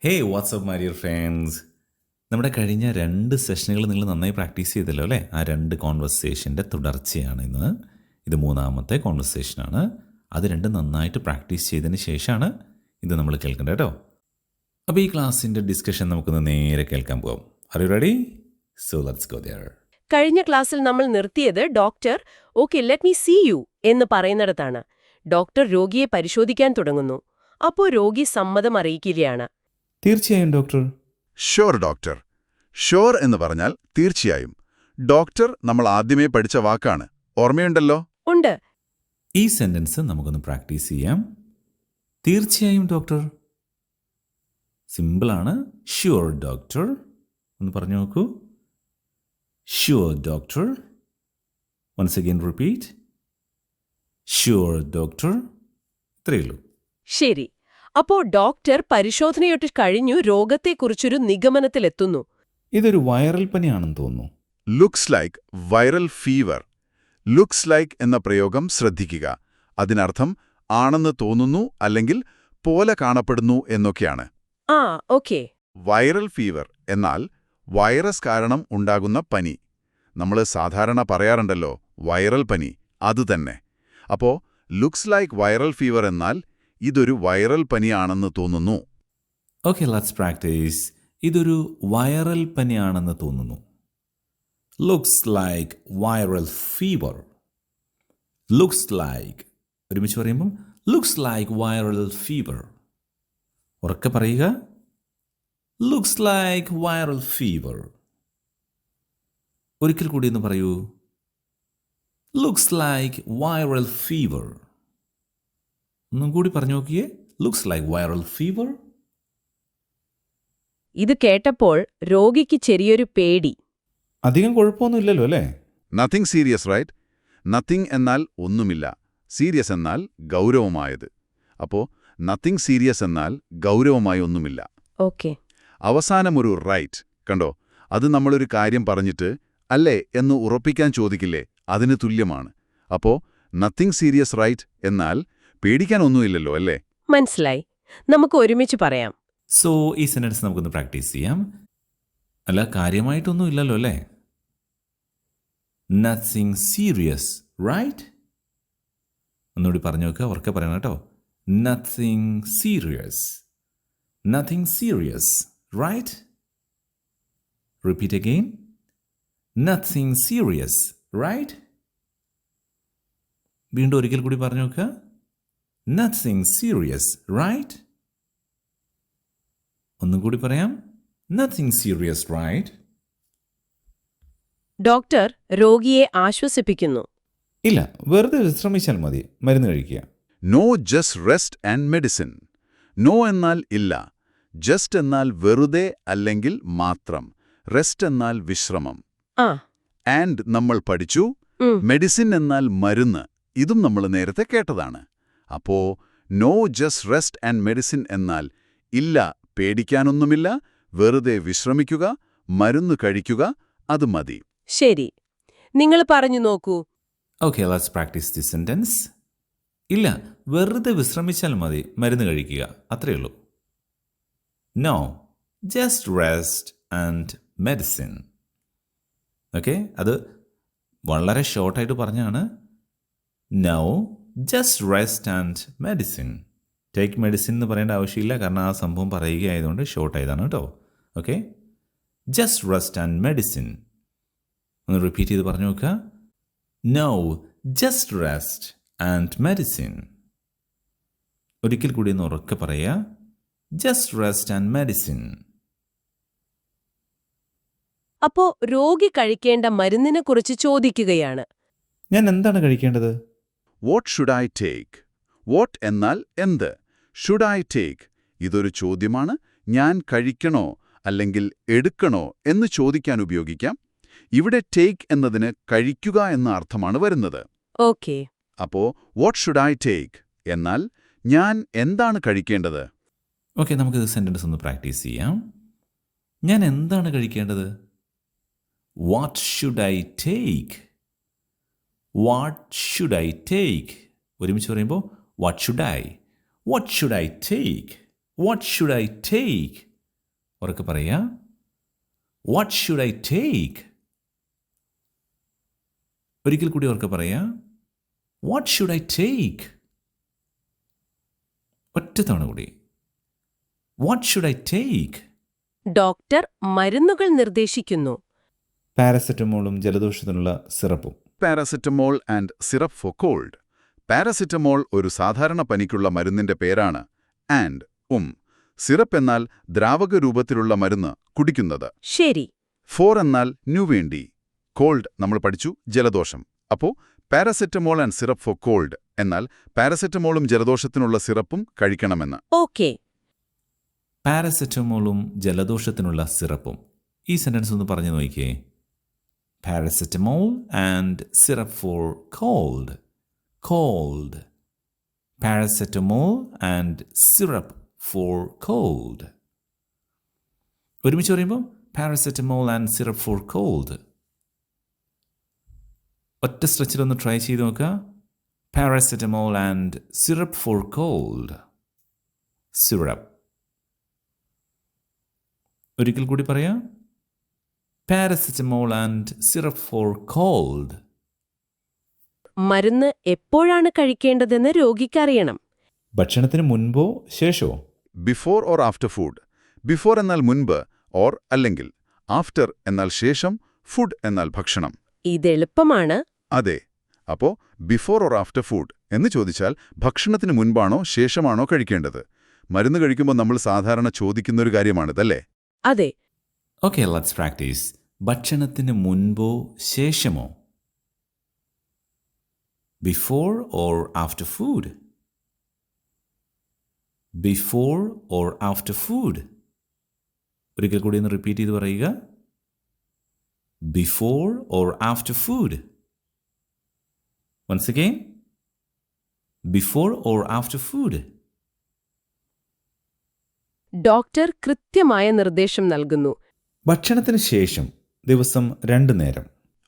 Hey WhatsApp my dear friends. നമ്മുടെ കഴിഞ്ഞ 2 സെഷനുകൾ നിങ്ങൾ നന്നായി പ്രാക്ടീസ് ചെയ്തല്ലോ അല്ലേ? ആ 2 കോൺവെർസേഷൻ്റെ തുടർച്ചയാണ് ഇന്ന്. ഇത് 3-ാമത്തെ കോൺവെർസേഷനാണ്. അത് രണ്ടും നന്നായിട്ട് പ്രാക്ടീസ് ചെയ്തതിന് ശേഷമാണ് ഇത് നമ്മൾ കേൾക്കേണ്ടത് കേട്ടോ. അപ്പോൾ ഈ ക്ലാസ്സിൻ്റെ ഡിസ്കഷൻ നമുക്കൊന്ന് നേരെ കേൾക്കാൻ പോകാം. Are you ready? So let's go there. കഴിഞ്ഞ ക്ലാസ്സിൽ നമ്മൾ നിർത്തിയത് doctor okay let me see you എന്ന് പറയുന്നിടത്താണ്. ഡോക്ടർ രോഗിയെ പരിശോധിക്കാൻ തുടങ്ങുന്നു. അപ്പോൾ രോഗി സമ്മതം അറിയിക്കുകയാണ്. തീർച്ചയായും ഡോക്ടർ. Sure doctor. ഷുവർ എന്ന് പറഞ്ഞാൽ തീർച്ചയായും. ഡോക്ടർ നമ്മൾ ആദ്യമേ പഠിച്ച വാക്കാണ്. ഓർമ്മയുണ്ടല്ലോ? ഉണ്ട്. ഈ സെൻറ്റൻസ് നമുക്കൊന്ന് പ്രാക്ടീസ് ചെയ്യാം. തീർച്ചയായും ഡോക്ടർ. സിമ്പിളാണ്. Sure doctor. ഒന്ന് പറഞ്ഞു നോക്കൂ. Sure doctor. Once again repeat. Sure doctor. ഇത്രയേ ഉള്ളൂ. ശരി. അപ്പോൾ ഡോക്ടർ പരിശോധനയൊട്ട് കഴിഞ്ഞു രോഗത്തെക്കുറിച്ചൊരു നിഗമനത്തിലെത്തുന്നു. ഇതൊരു വൈറൽ പനിയാണെന്ന് തോന്നുന്നു. Looks like viral fever. Looks like എന്ന പ്രയോഗം ശ്രദ്ധിക്കുക. അതിനർത്ഥം ആണെന്ന് തോന്നുന്നു അല്ലെങ്കിൽ പോലെ കാണപ്പെടുന്നു എന്നൊക്കെയാണ്. ആ ഓക്കെ. വൈറൽ ഫീവർ എന്നാൽ വൈറസ് കാരണം ഉണ്ടാകുന്ന പനി. നമ്മൾ സാധാരണ പറയാറുണ്ടല്ലോ വൈറൽ പനി, അതുതന്നെ. അപ്പോ ലുക്സ് ലൈക്ക് വൈറൽ ഫീവർ എന്നാൽ ഇതൊരു വൈറൽ പനിയാണെന്ന് തോന്നുന്നു. Okay, let's practice. ഇതൊരു വൈറൽ പനിയാണെന്ന് തോന്നുന്നു. Looks like viral fever. Looks like ഒരുമിച്ച് പറയുമ്പം ലുക്സ് ലൈക്ക് വൈറൽ ഫീവർ. ഉറക്കെ പറയുക. Looks like viral fever. ഒരിക്കൽ കൂടി ഒന്ന് പറയൂ. Looks like viral fever. ഒന്നും കൂടി പറഞ്ഞു നോക്കിയേ. Looks like viral fever. ഇത് കേട്ടപ്പോൾ രോഗിക്ക് ചെറിയൊരു പേടി. അധികം കുഴപ്പമൊന്നുമില്ലല്ലോ അല്ലേ? Nothing serious right? നത്തിങ് എന്നാൽ ഒന്നുമില്ല, സീരിയസ് എന്നാൽ ഗൗരവമായത്. അപ്പോ നത്തിങ് സീരിയസ് എന്നാൽ ഗൗരവമായി ഒന്നുമില്ല. ഓക്കെ. അവസാനമൊരു റൈറ്റ് കണ്ടോ? അത് നമ്മളൊരു കാര്യം പറഞ്ഞിട്ട് അല്ലേ എന്ന് ഉറപ്പിക്കാൻ ചോദിക്കില്ലേ, അതിന് തുല്യമാണ്. അപ്പോ നത്തിങ് സീരിയസ് റൈറ്റ് എന്നാൽ പേടിക്കാനൊന്നുമില്ലല്ലോ അല്ലേ? മനസ്സിലായി. നമുക്ക് ഒരുമിച്ച് പറയാം. സോ ഈ സെന്റൻസ് നമുക്കൊന്ന് പ്രാക്ടീസ് ചെയ്യാം. അല്ല, കാര്യമായിട്ടൊന്നും ഇല്ലല്ലോ അല്ലേ? Nothing serious right. ഒന്നുകൂടി പറഞ്ഞു നോക്കുക. ഉറക്കെ പറയണം കേട്ടോ. Nothing serious. Nothing serious right. Repeat again. Nothing serious right. വീണ്ടും ഒരിക്കൽ കൂടി പറഞ്ഞു നോക്കുക. Nothing serious right. ഒന്നും കൂടി പറയാം. Nothing serious right. ഡോക്ടർ രോഗിയെ ആശ്വസിപ്പിക്കുന്നു. ഇല്ല, വെറുതെ വിശ്രമിച്ചാൽ മതി, മരുന്ന് കഴിക്കുക. No just rest and medicine. No എന്നാൽ ഇല്ല, ജസ്റ്റ് എന്നാൽ വെറുതെ അല്ലെങ്കിൽ മാത്രം, റെസ്റ്റ് എന്നാൽ വിശ്രമം. ആ ആൻഡ് നമ്മൾ പഠിച്ചു. മെഡിസിൻ എന്നാൽ മരുന്ന്, ഇതും നമ്മൾ നേരത്തെ കേട്ടതാണ്. അപ്പോ no just rest and medicine എന്നാൽ ഇല്ല, പേടിക്കാനൊന്നുമില്ല, വെറുതെ വിശ്രമിക്കുക, മരുന്ന് കഴിക്കുക, അത് മതി. ശരി. നിങ്ങൾ പറഞ്ഞു നോക്കൂ. Okay, let's practise this sentence. ഇല്ല, വെറുതെ വിശ്രമിച്ചാൽ മതി, മരുന്ന് കഴിക്കുക, അത്രയേ ഉള്ളൂ. No just rest and medicine. Okay, അത് വളരെ ഷോർട്ടായിട്ട് പറഞ്ഞാണ്. No just rest and medicine. Take medicine എന്ന് പറയേണ്ട ആവശ്യമില്ല, കാരണം ആ സംഭവം പറയുകയായതുകൊണ്ട് ഷോർട്ടായതാണ് കേട്ടോ. Okay, just rest and medicine. ഒന്ന് റിപ്പീറ്റ് ചെയ്ത് പറഞ്ഞു നോക്കുക. No just rest and medicine. ഒരിക്കൽ കൂടി ഒന്ന് ഉറക്കെ പറയുക. Just rest and medicine. അപ്പോ രോഗി കഴിക്കേണ്ട മരുന്നിനെക്കുറിച്ച് ചോദിക്കുകയാണ്. ഞാൻ എന്താണ് കഴിക്കേണ്ടത്? What should I take? What എന്നാൽ എന്ത്, ഷുഡ് ഐ ടേക്ക് ഇതൊരു ചോദ്യമാണ്. ഞാൻ കഴിക്കണോ അല്ലെങ്കിൽ എടുക്കണോ എന്ന് ചോദിക്കാൻ ഉപയോഗിക്കാം. ഇവിടെ ടേക്ക് എന്നതിന് കഴിക്കുക എന്ന അർത്ഥമാണ് വരുന്നത്. ഓക്കെ. അപ്പോ വാട്ട് ഷുഡ് ഐ ടേക്ക് എന്നാൽ ഞാൻ എന്താണ് കഴിക്കേണ്ടത്? ഓക്കെ, നമുക്കിത് സെൻറ്റൻസ് ഒന്ന് പ്രാക്ടീസ് ചെയ്യാം. ഞാൻ എന്താണ് കഴിക്കേണ്ടത്? What should I take? What should I take? ഒരുമിച്ച് പറയുമ്പോൾ what should I? What should I take? What should I take? ഉറക്കെ പറയുക. What should I take? ഒരിക്കൽ കൂടി ഉറക്കെ പറയുക. What should I take? ഒറ്റ തവണ കൂടി. What should I take? Doctor മരുന്നുകൾ നിർദ്ദേശിക്കുന്നു. പാരസെറ്റമോളും ജലദോഷത്തിനുള്ള സിറപ്പും. Paracetamol and syrup for cold. Paracetamol ഒരു സാധാരണ പനിക്കുള്ള മരുന്നിന്റെ പേരാണ്. സിറപ്പ് എന്നാൽ ദ്രാവക രൂപത്തിലുള്ള മരുന്ന് കുടിക്കുന്നത്. ശരി. ഫോർ എന്നാൽ ന്യൂ വേണ്ടി. കോൾഡ് നമ്മൾ പഠിച്ചു, ജലദോഷം. അപ്പോൾ paracetamol and syrup for cold എന്നാൽ പാരസെറ്റമോളും ജലദോഷത്തിനുള്ള സിറപ്പും കഴിക്കണമെന്ന്. ഓക്കെ. പാരസെറ്റമോളും ജലദോഷത്തിനുള്ള സിറപ്പും. ഈ സെന്റൻസ് ഒന്ന് പറഞ്ഞു നോക്കിയേ. Paracetamol and syrup for cold. Cold. Paracetamol and syrup for cold. ഒരുമിച്ച് പറയുമ്പോൾ paracetamol and syrup for cold. ഒറ്റ സ്ട്രെച്ചിലൊന്ന് ട്രൈ ചെയ്ത് നോക്കുക. Paracetamol and syrup for cold. Syrup. ഒരിക്കൽ കൂടി പറയാം. Paracetamol and syrup for cold. മരുന്ന് എപ്പോഴാണ് കഴിക്കേണ്ടതെന്ന് രോഗിക്കറിയണം. ഭക്ഷണത്തിന് മുൻപോ ശേഷമോ? Before or after food. Before എന്നാൽ മുൻപ്, ഓർ അല്ലെങ്കിൽ. ആഫ്റ്റർ എന്നാൽ ശേഷം, ഫുഡ് എന്നാൽ ഭക്ഷണം. ഇതെളുപ്പമാണ്. അതെ. അപ്പോ ബിഫോർ ഓർ ആഫ്റ്റർ ഫുഡ് എന്ന് ചോദിച്ചാൽ ഭക്ഷണത്തിന് മുൻപാണോ ശേഷമാണോ കഴിക്കേണ്ടത്? മരുന്ന് കഴിക്കുമ്പോൾ നമ്മൾ സാധാരണ ചോദിക്കുന്നൊരു കാര്യമാണിതല്ലേ? അതെ. Okay, let's practise. ഭക്ഷണത്തിന് മുൻപോ ശേഷമോ? Before or after food? Before or after food? ഒരിക്കൽ കൂടി ഒന്ന് റിപ്പീറ്റ് ചെയ്ത് പറയുക. Before or after food? Once again. Before or after food? Doctor കൃത്യമായ നിർദ്ദേശം നൽകുന്നു. ഭക്ഷണത്തിന് ശേഷം ദിവസം 2 നേരം.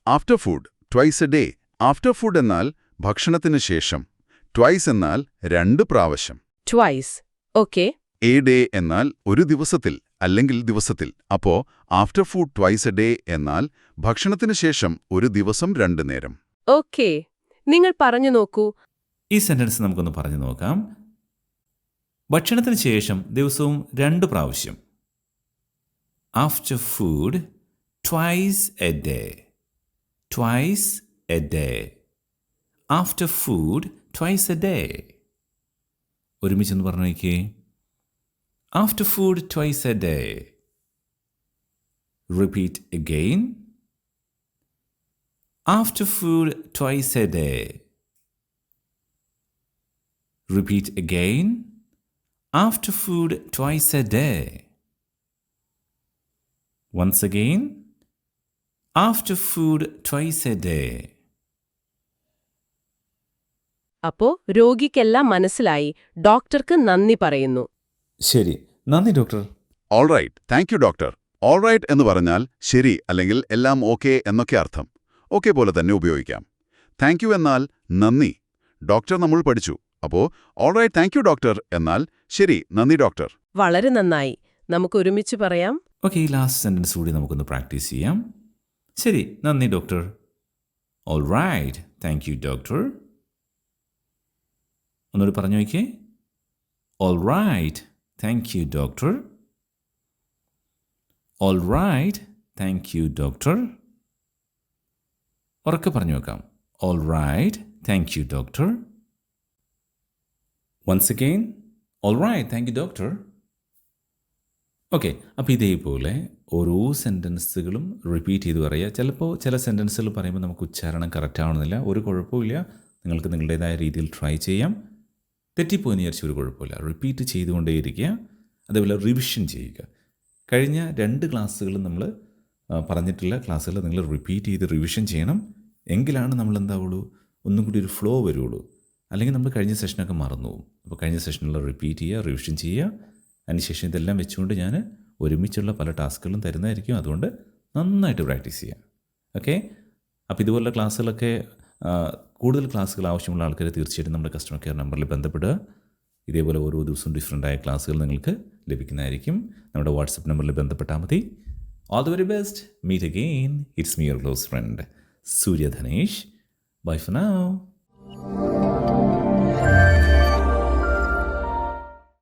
After food twice a day. After food എന്നാൽ ഭക്ഷണത്തിന് ശേഷം. ട്വൈസ് എന്നാൽ 2 പ്രാവശ്യം. ട്വൈസ്. ഓക്കെ. എ ഡേ എന്നാൽ ഒരു ദിവസത്തിൽ അല്ലെങ്കിൽ ദിവസത്തിൽ. അപ്പോ after food twice a day എന്നാൽ ഭക്ഷണത്തിന് ശേഷം ഒരു ദിവസം 2 നേരം. ഓക്കെ. നിങ്ങൾ പറഞ്ഞു നോക്കൂ. ഈ സെന്റൻസ് നമുക്കൊന്ന് പറഞ്ഞു നോക്കാം. ഭക്ഷണത്തിന് ശേഷം ദിവസവും 2 പ്രാവശ്യം. After food twice a day. Twice a day. After food twice a day. ഒരുമിച്ചൊന്ന് പറഞ്ഞു നോക്കിയേ. After food twice a day. Repeat again. After food twice a day. Repeat again. After food twice a day. Once again. After food twice a day. അപ്പോ രോഗിക്കെല്ലാം മനസ്സിലായി. ഡോക്ടർക്ക് നന്ദി പറയുന്നു. ശരി, നന്ദി doctor. Alright, thank you doctor. Alright എന്ന് പറഞ്ഞാൽ ശരി അല്ലെങ്കിൽ എല്ലാം ഓക്കെ എന്നൊക്കെ അർത്ഥം. ഓക്കെ പോലെ തന്നെ ഉപയോഗിക്കാം. താങ്ക് യു എന്നാൽ നന്ദി. ഡോക്ടർ നമ്മൾ പഠിച്ചു. അപ്പോ ഓൾറൈറ്റ് താങ്ക് യു ഡോക്ടർ എന്നാൽ ശരി, നന്ദി ഡോക്ടർ. വളരെ നന്നായി. നമുക്ക് ഒരുമിച്ച് പറയാം. ഓക്കെ, ഈ ലാസ്റ്റ് സെന്റൻസ് കൂടി നമുക്കൊന്ന് പ്രാക്ടീസ് ചെയ്യാം. ശരി, നന്ദി doctor. Alright thank you doctor. ഒന്നുകൂടി പറഞ്ഞു നോക്കിയേ. Alright thank you doctor. Alright thank you doctor. ഉറക്കെ പറഞ്ഞു നോക്കാം. Alright thank you doctor. Once again. Alright thank you doctor. Okay, അപ്പോൾ ഇതേപോലെ ഓരോ സെൻറ്റൻസുകളും റിപ്പീറ്റ് ചെയ്ത് പറയുക. ചിലപ്പോൾ ചില സെൻറ്റൻസുകൾ പറയുമ്പോൾ നമുക്ക് ഉച്ചാരണം കറക്റ്റ് ആവണമെന്നില്ല. ഒരു കുഴപ്പമില്ല. നിങ്ങൾക്ക് നിങ്ങളുടേതായ രീതിയിൽ ട്രൈ ചെയ്യാം. തെറ്റിപ്പോയെന്ന് വിചാരിച്ച ഒരു കുഴപ്പമില്ല. റിപ്പീറ്റ് ചെയ്തുകൊണ്ടേയിരിക്കുക. അതേപോലെ റിവിഷൻ ചെയ്യുക. കഴിഞ്ഞ 2 ക്ലാസ്സുകളും നമ്മൾ പറഞ്ഞിട്ടുള്ള ക്ലാസ്സുകൾ നിങ്ങൾ റിപ്പീറ്റ് ചെയ്ത് റിവിഷൻ ചെയ്യണം. എങ്കിലാണ് നമ്മൾ എന്താവുള്ളൂ, ഒന്നും കൂടി ഒരു ഫ്ലോ വരുള്ളൂ. അല്ലെങ്കിൽ നമ്മൾ കഴിഞ്ഞ സെഷനൊക്കെ മറന്നു പോകും. അപ്പോൾ കഴിഞ്ഞ സെഷനിൽ റിപ്പീറ്റ് ചെയ്യുക, റിവിഷൻ ചെയ്യുക. അതിനുശേഷം ഇതെല്ലാം വെച്ചുകൊണ്ട് ഞാൻ ഒരുമിച്ചുള്ള പല ടാസ്കുകളും തരുന്നതായിരിക്കും. അതുകൊണ്ട് നന്നായിട്ട് പ്രാക്ടീസ് ചെയ്യുക. ഓക്കെ, അപ്പോൾ ഇതുപോലുള്ള ക്ലാസ്സുകളൊക്കെ കൂടുതൽ ക്ലാസ്സുകൾ ആവശ്യമുള്ള ആൾക്കാർ തീർച്ചയായിട്ടും നമ്മുടെ കസ്റ്റമർ കെയർ നമ്പറിൽ ബന്ധപ്പെടുക. ഇതേപോലെ ഓരോ ദിവസവും ഡിഫറൻ്റായ ക്ലാസ്സുകൾ നിങ്ങൾക്ക് ലഭിക്കുന്നതായിരിക്കും. നമ്മുടെ വാട്സപ്പ് നമ്പറിൽ ബന്ധപ്പെട്ടാൽ മതി. All the very best. Meet again. It's me your close friend Surya Dhanesh. Bye for now.